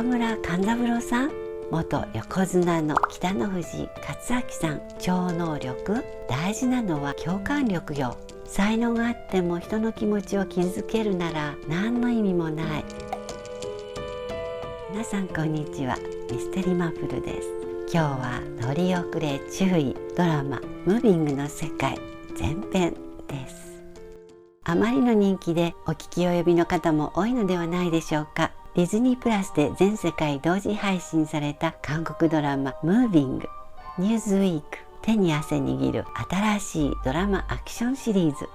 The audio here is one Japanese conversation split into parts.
中村勘三郎さん、元横綱の北の富士勝明さん。超能力、大事なのは共感力よ。才能があっても人の気持ちを傷つけるなら何の意味もない。皆さんこんにちは、ミステリマプルです。今日は乗り遅れ注意、ドラマムービングの世界前編です。あまりの人気でお聞き及びの方も多いのではないでしょうか。ディズニープラスで全世界同時配信された韓国ドラマムービング。ニューズウィーク、手に汗握る新しいドラマアクションシリーズ。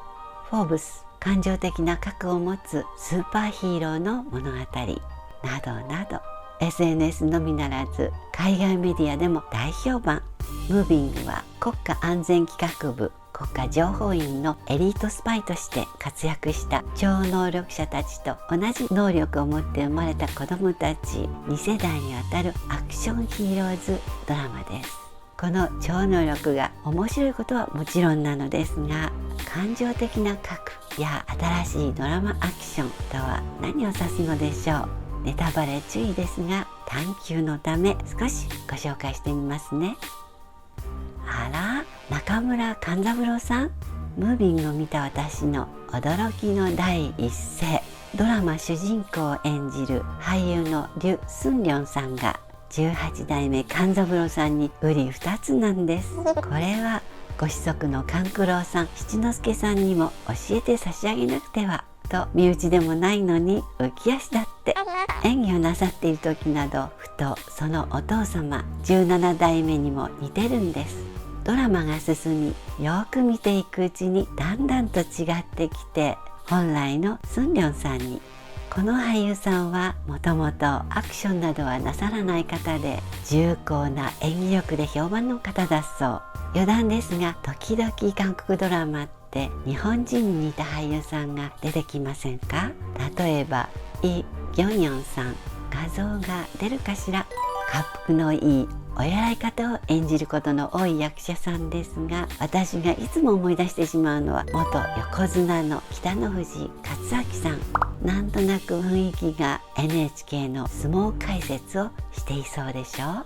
フォーブス、感情的な核を持つスーパーヒーローの物語などなど、 SNS のみならず海外メディアでも大評判。ムービングは国家安全企画部国家情報院のエリートスパイとして活躍した超能力者たちと同じ能力を持って生まれた子どもたち2世代にわたるアクションヒーローズドラマです。この超能力が面白いことはもちろんなのですが、感情的な核や新しいドラマアクションとは何を指すのでしょう。ネタバレ注意ですが、探求のため少しご紹介してみますね。あら、中村勘三郎さん。ムービングを見た私の驚きの第一声。ドラマ主人公を演じる俳優のリュ・スンリョンさんが18代目勘三郎さんに瓜二つなんです。これはご子息の勘九郎さん、七之助さんにも教えて差し上げなくてはと、身内でもないのに浮き足だって演技をなさっている時など、ふとそのお父様17代目にも似てるんです。ドラマが進み、よく見ていくうちにだんだんと違ってきて、本来のスンリョンさんに。この俳優さんはもともとアクションなどはなさらない方で、重厚な演技力で評判の方だそう。余談ですが、時々韓国ドラマって日本人に似た俳優さんが出てきませんか？例えばイ・ギョンヨンさん。画像が出るかしら。恰幅のいいおやり方を演じることの多い役者さんですが、私がいつも思い出してしまうのは元横綱の北の富士勝明さん。なんとなく雰囲気が NHK の相撲解説をしていそうでしょ。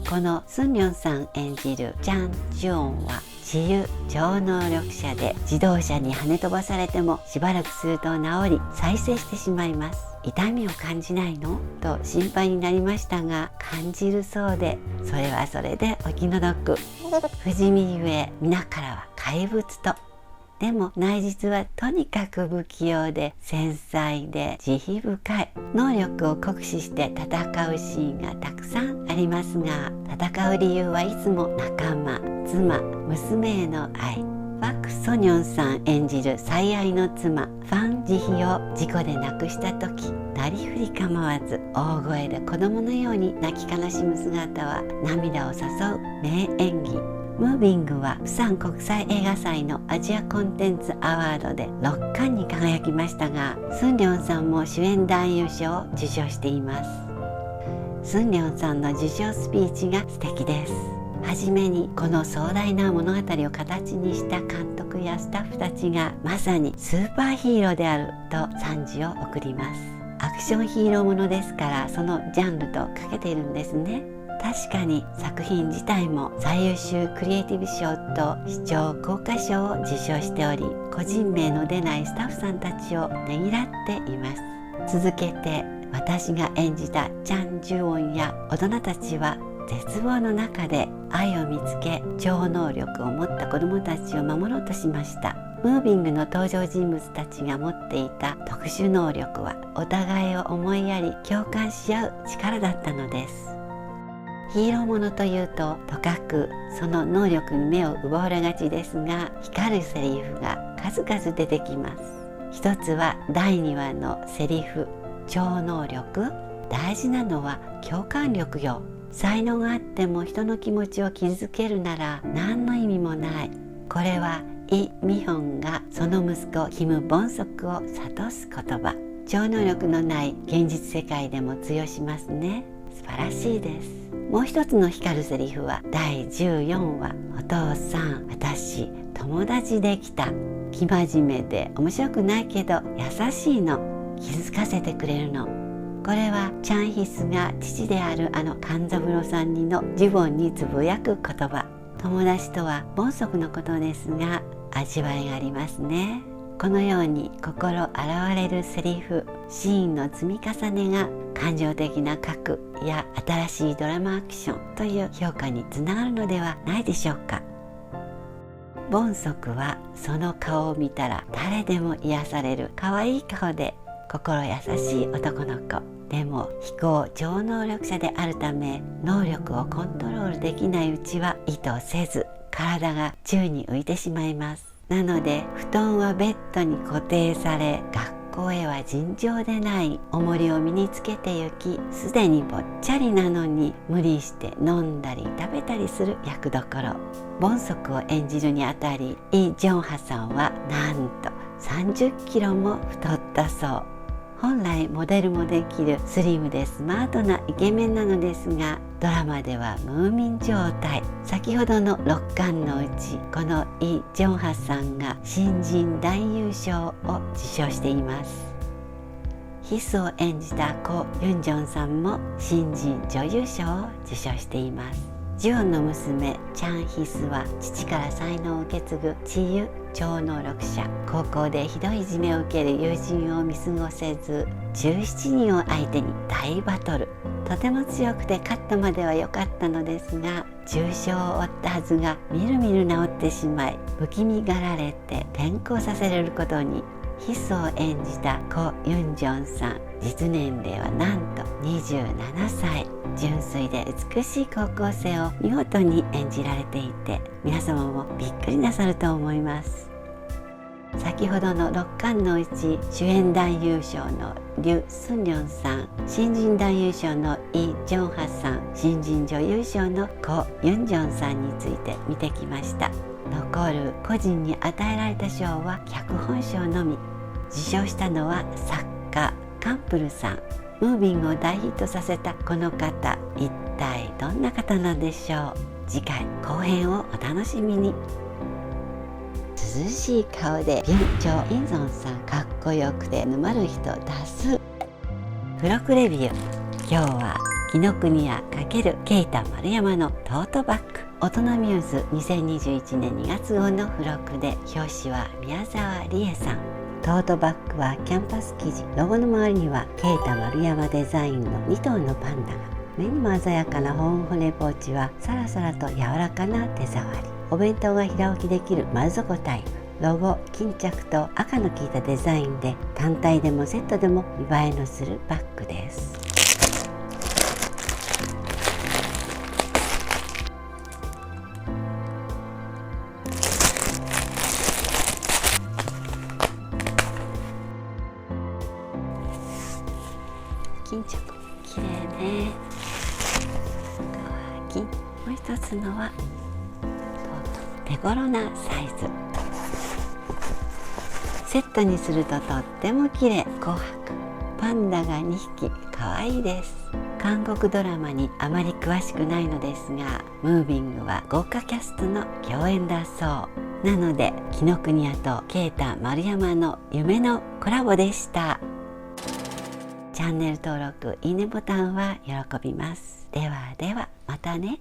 このスンリョンさん演じるチャン・ジュオンは自由超能力者で、自動車に跳ね飛ばされてもしばらくすると治り再生してしまいます。痛みを感じないのと心配になりましたが、感じるそうで、それはそれでお気の毒。不死身ゆえ皆からは怪物と。でも内実はとにかく不器用で繊細で慈悲深い。能力を酷使して戦うシーンがたくさんありますが、戦う理由はいつも仲間、妻、娘への愛。パク・ソニョンさん演じる最愛の妻ファン・ジヒを事故で亡くした時、なりふり構わず大声で子供のように泣き悲しむ姿は涙を誘う名演技。ムービングは釜山国際映画祭のアジアコンテンツアワードで6冠に輝きましたが、スンリョンさんも主演男優賞を受賞しています。スンリョンさんの受賞スピーチが素敵です。はじめにこの壮大な物語を形にした監督やスタッフたちがまさにスーパーヒーローであると賛辞を送ります。アクションヒーローものですから、そのジャンルとかけているんですね。確かに作品自体も最優秀クリエイティブ賞と視聴効果賞を受賞しており、個人名の出ないスタッフさんたちをねぎらっています。続けて私が演じたチャン・ジュオンや大人たちは絶望の中で愛を見つけ、超能力を持った子どもたちを守ろうとしました。ムービングの登場人物たちが持っていた特殊能力はお互いを思いやり共感し合う力だったのです。ヒーローものというととかくその能力に目を奪われがちですが、光るセリフが数々出てきます。一つは第2話のセリフ、超能力、大事なのは共感力よ。才能があっても人の気持ちを傷つけるなら何の意味もない。これはイ・ミヒョンがその息子キム・ボンソクを諭す言葉。超能力のない現実世界でも通用しますね。素晴らしいです。もう一つの光るセリフは第14話、お父さん、私友達できた。生真面目で面白くないけど優しいの。気づかせてくれるの。これはチャンヒスが父である勘三郎さんにのジュボンにつぶやく言葉。友達とはボンソクのことですが、味わいがありますね。このように心洗われるセリフ、シーンの積み重ねが感情的な核や新しいドラマアクションという評価につながるのではないでしょうか。ボンソクはその顔を見たら誰でも癒される可愛い顔で心優しい男の子。でも非行超能力者であるため、能力をコントロールできないうちは意図せず体が宙に浮いてしまいます。なので布団はベッドに固定され、学校へは尋常でない重りを身につけて行き、すでにぽっちゃりなのに無理して飲んだり食べたりする役どころ。ボンソクを演じるにあたり、イ・ジョンハさんはなんと30キロも太ったそう。本来モデルもできるスリムでスマートなイケメンなのですが、ドラマではムーミン状態。先ほどの6巻のうち、このイ・ジョンハさんが新人男優賞を受賞しています。ヒスを演じたコ・ユンジョンさんも新人女優賞を受賞しています。ジュオンの娘チャンヒスは父から才能を受け継ぐ治癒超能力者。高校でひどいいじめを受ける友人を見過ごせず、17人を相手に大バトル。とても強くて勝ったまでは良かったのですが、重傷を負ったはずがみるみる治ってしまい、不気味がられて転校させられることに。ヒスを演じたコ・ユンジョンさん、実年齢はなんと27歳。純粋で美しい高校生を見事に演じられていて、皆様もびっくりなさると思います。先ほどの6巻のうち、主演男優賞のリュ・スンリョンさん、新人男優賞のイ・ジョンハさん、新人女優賞のコ・ユンジョンさんについて見てきました。残る個人に与えられた賞は脚本賞のみ。受賞したのは作家カンプルさん。ムービングを大ヒットさせたこの方、一体どんな方なんでしょう。次回後編をお楽しみに。涼しい顔でビュン・チョ・インゾンさん、かっこよくて沼る人多数。付録レビュー。今日は紀ノ国屋×ケイタ丸山のトートバッグ。大人ミューズ2021年2月号の付録で、表紙は宮沢りえさん。トートバッグはキャンパス生地。ロゴの周りにはケイタ丸山デザインの2頭のパンダが。目にも鮮やかな保温骨ポーチはサラサラと柔らかな手触り。お弁当が平置きできる丸底タイプ。ロゴ、巾着と赤の効いたデザインで、単体でもセットでも見栄えのするバッグです。巾着綺麗ね。かわいい。もう一つのは手頃なサイズ。セットにするととっても綺麗。紅白パンダが2匹、かわいいです。韓国ドラマにあまり詳しくないのですが、ムービングは豪華キャストの共演だそう。なので紀ノ国屋とケイタ丸山の夢のコラボでした。チャンネル登録、いいねボタンは喜びます。ではでは、またね。